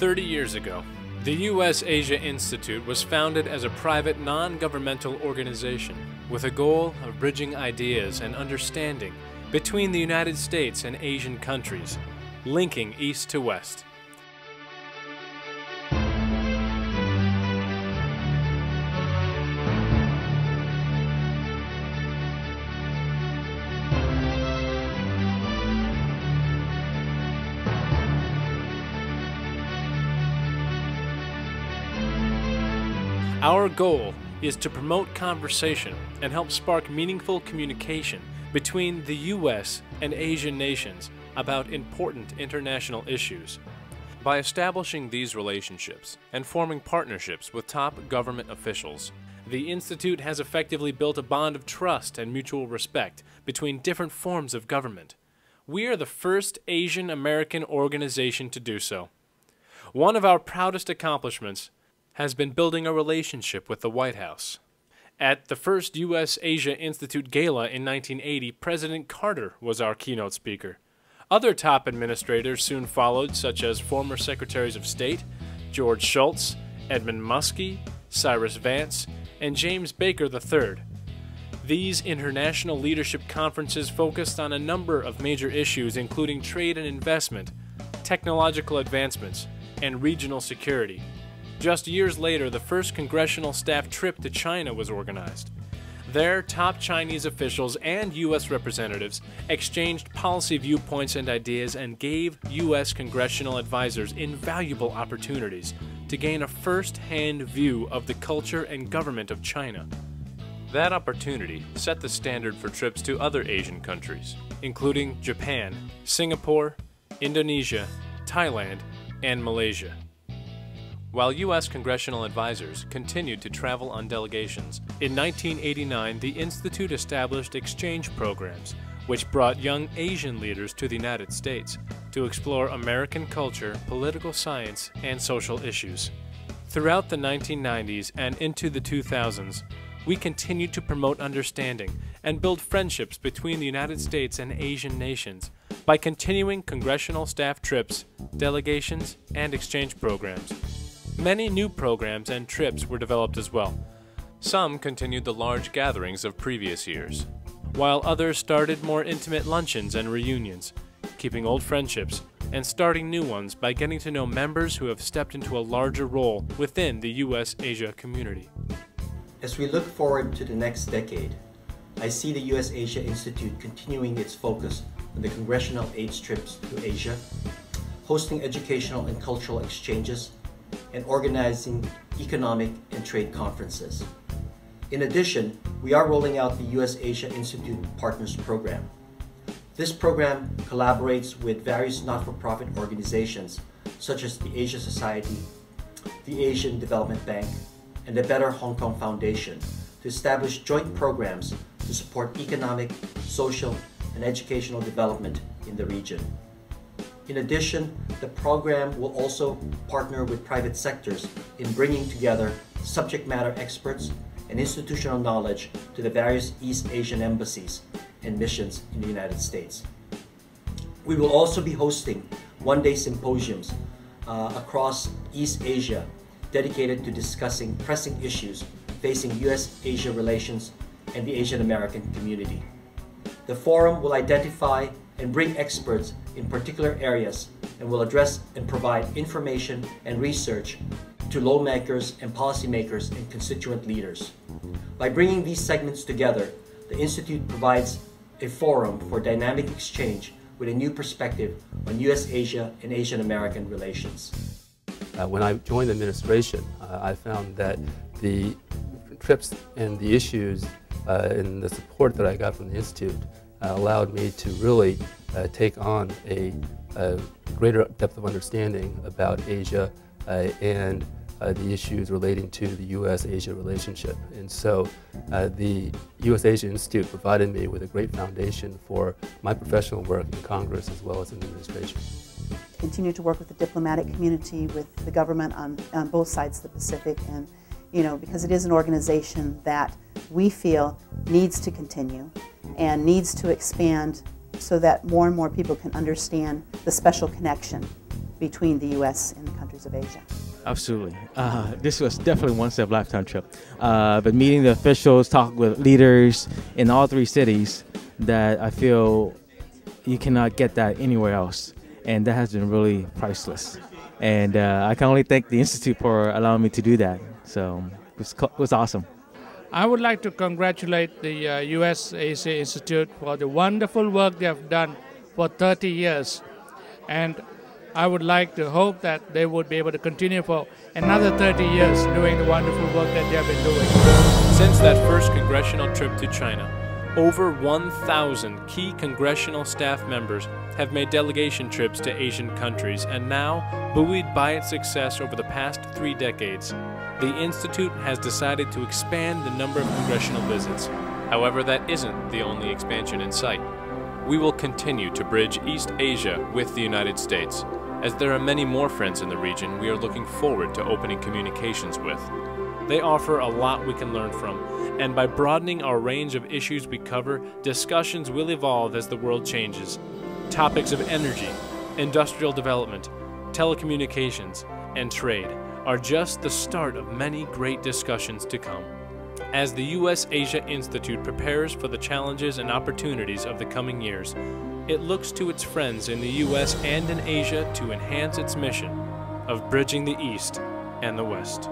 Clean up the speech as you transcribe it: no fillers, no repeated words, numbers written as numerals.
30 years ago, the U.S.-Asia Institute was founded as a private, non-governmental organization with a goal of bridging ideas and understanding between the United States and Asian countries, linking East to West. Our goal is to promote conversation and help spark meaningful communication between the U.S. and Asian nations about important international issues. By establishing these relationships and forming partnerships with top government officials, the Institute has effectively built a bond of trust and mutual respect between different forms of government. We are the first Asian American organization to do so. One of our proudest accomplishments has been building a relationship with the White House. At the first U.S.-Asia Institute Gala in 1980, President Carter was our keynote speaker. Other top administrators soon followed, such as former Secretaries of State George Shultz, Edmund Muskie, Cyrus Vance, and James Baker III. These international leadership conferences focused on a number of major issues, including trade and investment, technological advancements, and regional security. Just years later, the first congressional staff trip to China was organized. There, top Chinese officials and U.S. representatives exchanged policy viewpoints and ideas and gave U.S. congressional advisors invaluable opportunities to gain a first-hand view of the culture and government of China. That opportunity set the standard for trips to other Asian countries, including Japan, Singapore, Indonesia, Thailand, and Malaysia. While U.S. congressional advisors continued to travel on delegations, in 1989 the Institute established exchange programs which brought young Asian leaders to the United States to explore American culture, political science, and social issues. Throughout the 1990s and into the 2000s, we continued to promote understanding and build friendships between the United States and Asian nations by continuing congressional staff trips, delegations, and exchange programs. Many new programs and trips were developed as well. Some continued the large gatherings of previous years, while others started more intimate luncheons and reunions, keeping old friendships and starting new ones by getting to know members who have stepped into a larger role within the U.S.-Asia community. As we look forward to the next decade, I see the U.S.-Asia Institute continuing its focus on the congressional aid trips to Asia, hosting educational and cultural exchanges, and organizing economic and trade conferences. In addition, we are rolling out the U.S.-Asia Institute Partners Program. This program collaborates with various not-for-profit organizations such as the Asia Society, the Asian Development Bank, and the Better Hong Kong Foundation to establish joint programs to support economic, social, and educational development in the region. In addition, the program will also partner with private sectors in bringing together subject matter experts and institutional knowledge to the various East Asian embassies and missions in the United States. We will also be hosting one-day symposiums across East Asia dedicated to discussing pressing issues facing U.S.-Asia relations and the Asian American community. The forum will identify and bring experts in particular areas and will address and provide information and research to lawmakers and policymakers and constituent leaders. By bringing these segments together, the Institute provides a forum for dynamic exchange with a new perspective on U.S.-Asia and Asian American relations. When I joined the administration, I found that the trips and the issues and the support that I got from the Institute allowed me to really take on a greater depth of understanding about Asia and the issues relating to the U.S.-Asia relationship. And so the U.S.-Asia Institute provided me with a great foundation for my professional work in Congress as well as in the administration. Continue to work with the diplomatic community, with the government on both sides of the Pacific, and because it is an organization that we feel needs to continue and needs to expand so that more and more people can understand the special connection between the U.S. and the countries countries of Asia. Absolutely. This was definitely once-in-a-lifetime trip. But meeting the officials, talking with leaders in all 3 cities, that I feel you cannot get that anywhere else. And that has been really priceless. And I can only thank the Institute for allowing me to do that. So it was awesome. I would like to congratulate the U.S. Asia Institute for the wonderful work they have done for 30 years. And I would like to hope that they would be able to continue for another 30 years doing the wonderful work that they have been doing. Since that first congressional trip to China, over 1,000 key congressional staff members have made delegation trips to Asian countries, and now, buoyed by its success over the past 3 decades, the Institute has decided to expand the number of congressional visits. However, that isn't the only expansion in sight. We will continue to bridge East Asia with the United States, as there are many more friends in the region we are looking forward to opening communications with. They offer a lot we can learn from, and by broadening our range of issues we cover, discussions will evolve as the world changes. Topics of energy, industrial development, telecommunications, and trade are just the start of many great discussions to come. As the U.S. Asia Institute prepares for the challenges and opportunities of the coming years, it looks to its friends in the U.S. and in Asia to enhance its mission of bridging the East and the West.